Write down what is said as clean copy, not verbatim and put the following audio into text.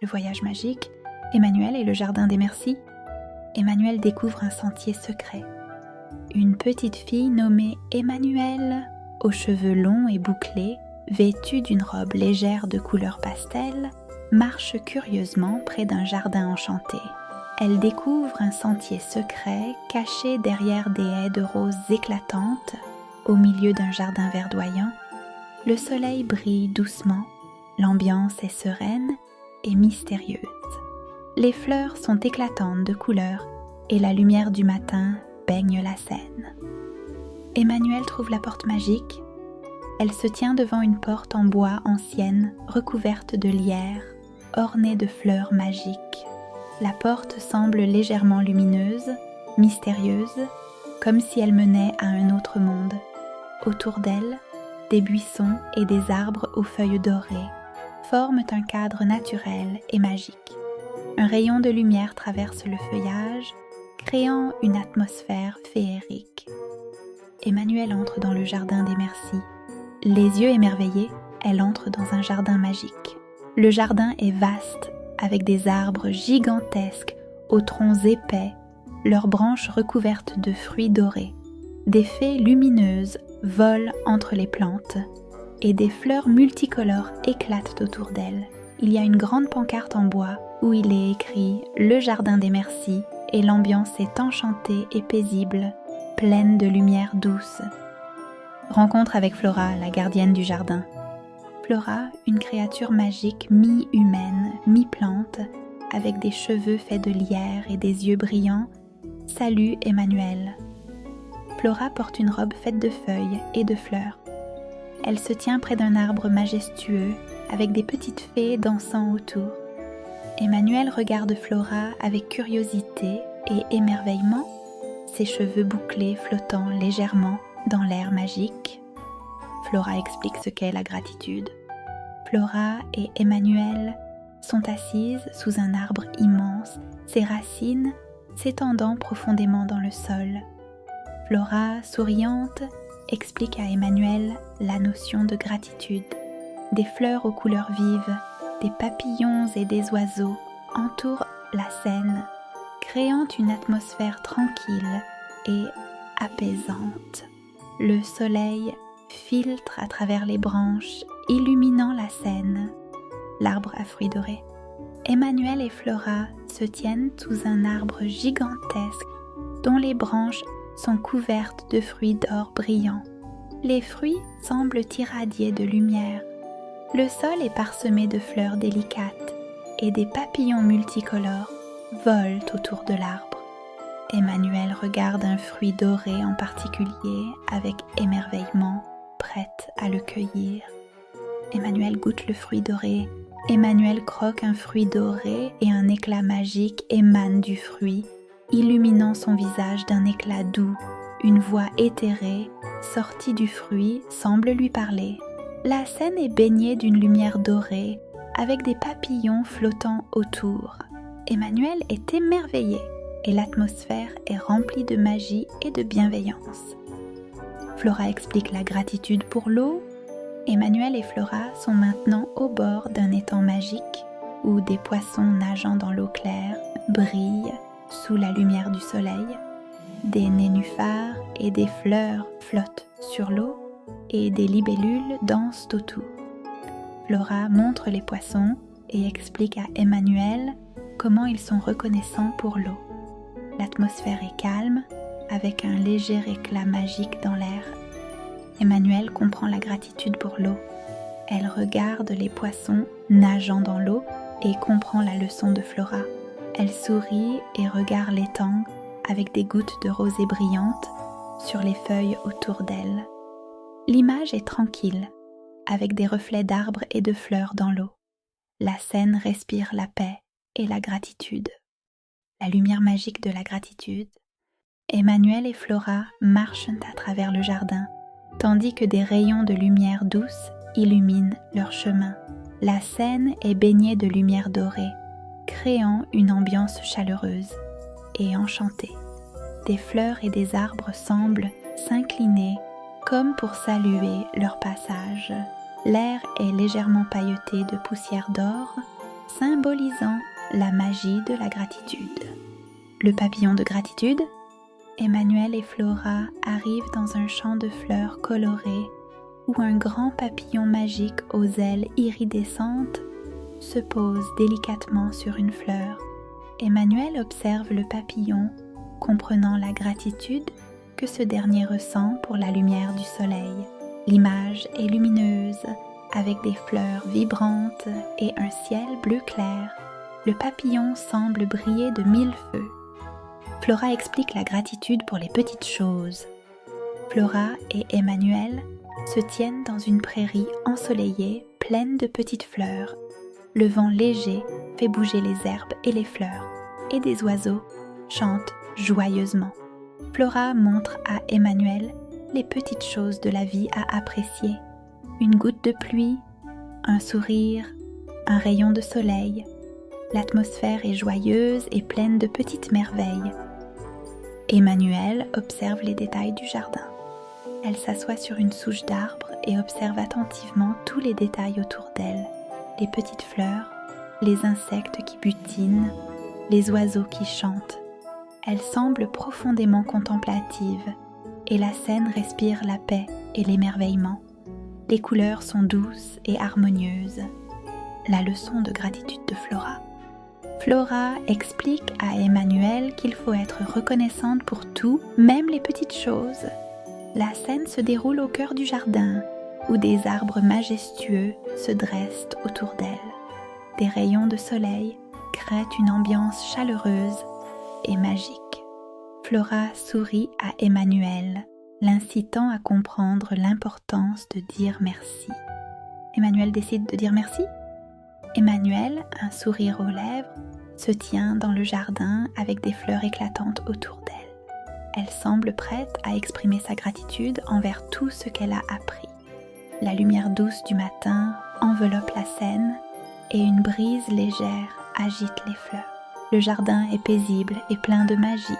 Le voyage magique, Emmanuel et le jardin des Merci. Emmanuel découvre un sentier secret. Une petite fille nommée Emmanuelle, aux cheveux longs et bouclés, vêtue d'une robe légère de couleur pastel, marche curieusement près d'un jardin enchanté. Elle découvre un sentier secret caché derrière des haies de roses éclatantes, au milieu d'un jardin verdoyant. Le soleil brille doucement, l'ambiance est sereine et mystérieuse. Les fleurs sont éclatantes de couleurs et la lumière du matin baigne la scène. Emmanuelle trouve la porte magique. Elle se tient devant une porte en bois ancienne, recouverte de lierre, ornée de fleurs magiques. La porte semble légèrement lumineuse, mystérieuse, comme si elle menait à un autre monde. Autour d'elle, des buissons et des arbres aux feuilles dorées forment un cadre naturel et magique. Un rayon de lumière traverse le feuillage, créant une atmosphère féerique. Emmanuelle entre dans le jardin des Merci. Les yeux émerveillés, elle entre dans un jardin magique. Le jardin est vaste, avec des arbres gigantesques aux troncs épais, leurs branches recouvertes de fruits dorés. Des fées lumineuses volent entre les plantes et des fleurs multicolores éclatent autour d'elles. Il y a une grande pancarte en bois où il est écrit « Le jardin des Merci » et l'ambiance est enchantée et paisible, pleine de lumière douce. Rencontre avec Flora, la gardienne du jardin. Flora, une créature magique mi-humaine, mi-plante, avec des cheveux faits de lierre et des yeux brillants, salue Emmanuelle. Flora porte une robe faite de feuilles et de fleurs. Elle se tient près d'un arbre majestueux, avec des petites fées dansant autour. Emmanuelle regarde Flora avec curiosité et émerveillement, ses cheveux bouclés flottant légèrement dans l'air magique. Flora explique ce qu'est la gratitude. Flora et Emmanuelle sont assises sous un arbre immense, ses racines s'étendant profondément dans le sol. Flora, souriante, explique à Emmanuelle la notion de gratitude. Des fleurs aux couleurs vives, des papillons et des oiseaux entourent la scène, créant une atmosphère tranquille et apaisante. Le soleil filtre à travers les branches, illuminant la scène. L'arbre à fruits dorés. Emmanuelle et Flora se tiennent sous un arbre gigantesque dont les branches sont couvertes de fruits d'or brillants. Les fruits semblent irradier de lumière. Le sol est parsemé de fleurs délicates et des papillons multicolores volent autour de l'arbre. Emmanuelle regarde un fruit doré en particulier avec émerveillement, prête à le cueillir. Emmanuelle goûte le fruit doré. Emmanuelle croque un fruit doré et un éclat magique émane du fruit, illuminant son visage d'un éclat doux. Une voix éthérée, sortie du fruit, semble lui parler. La scène est baignée d'une lumière dorée, avec des papillons flottant autour. Emmanuelle est émerveillée et l'atmosphère est remplie de magie et de bienveillance. Flora explique la gratitude pour l'eau. Emmanuelle et Flora sont maintenant au bord d'un étang magique où des poissons nageant dans l'eau claire brillent sous la lumière du soleil. Des nénuphars et des fleurs flottent sur l'eau et des libellules dansent autour. Flora montre les poissons et explique à Emmanuelle comment ils sont reconnaissants pour l'eau. L'atmosphère est calme, avec un léger éclat magique dans l'air. Emmanuelle comprend la gratitude pour l'eau. Elle regarde les poissons nageant dans l'eau et comprend la leçon de Flora. Elle sourit et regarde l'étang avec des gouttes de rosée brillantes sur les feuilles autour d'elle. L'image est tranquille, avec des reflets d'arbres et de fleurs dans l'eau. La scène respire la paix et la gratitude. La lumière magique de la gratitude. Emmanuelle et Flora marchent à travers le jardin, tandis que des rayons de lumière douce illuminent leur chemin. La scène est baignée de lumière dorée, créant une ambiance chaleureuse et enchantée. Des fleurs et des arbres semblent s'incliner comme pour saluer leur passage. L'air est légèrement pailleté de poussière d'or, symbolisant la magie de la gratitude. Le papillon de gratitude. Emmanuel et Flora arrivent dans un champ de fleurs colorées où un grand papillon magique aux ailes iridescentes se pose délicatement sur une fleur. Emmanuel observe le papillon, comprenant la gratitude que ce dernier ressent pour la lumière du soleil. L'image est lumineuse, avec des fleurs vibrantes et un ciel bleu clair. Le papillon semble briller de 1000 feux. Flora explique la gratitude pour les petites choses. Flora et Emmanuel se tiennent dans une prairie ensoleillée pleine de petites fleurs. Le vent léger fait bouger les herbes et les fleurs, et des oiseaux chantent joyeusement. Flora montre à Emmanuel les petites choses de la vie à apprécier. Une goutte de pluie, un sourire, un rayon de soleil. L'atmosphère est joyeuse et pleine de petites merveilles. Emmanuel observe les détails du jardin. Elle s'assoit sur une souche d'arbre et observe attentivement tous les détails autour d'elle. Les petites fleurs, les insectes qui butinent, les oiseaux qui chantent. Elle semble profondément contemplative et la scène respire la paix et l'émerveillement. Les couleurs sont douces et harmonieuses. La leçon de gratitude de Flora. Flora explique à Emmanuel qu'il faut être reconnaissante pour tout, même les petites choses. La scène se déroule au cœur du jardin, où des arbres majestueux se dressent autour d'elle. Des rayons de soleil créent une ambiance chaleureuse et magique. Flora sourit à Emmanuel, l'incitant à comprendre l'importance de dire merci. Emmanuel décide de dire merci. Emmanuel, un sourire aux lèvres, se tient dans le jardin avec des fleurs éclatantes autour d'elle. Elle semble prête à exprimer sa gratitude envers tout ce qu'elle a appris. La lumière douce du matin enveloppe la scène et une brise légère agite les fleurs. Le jardin est paisible et plein de magie.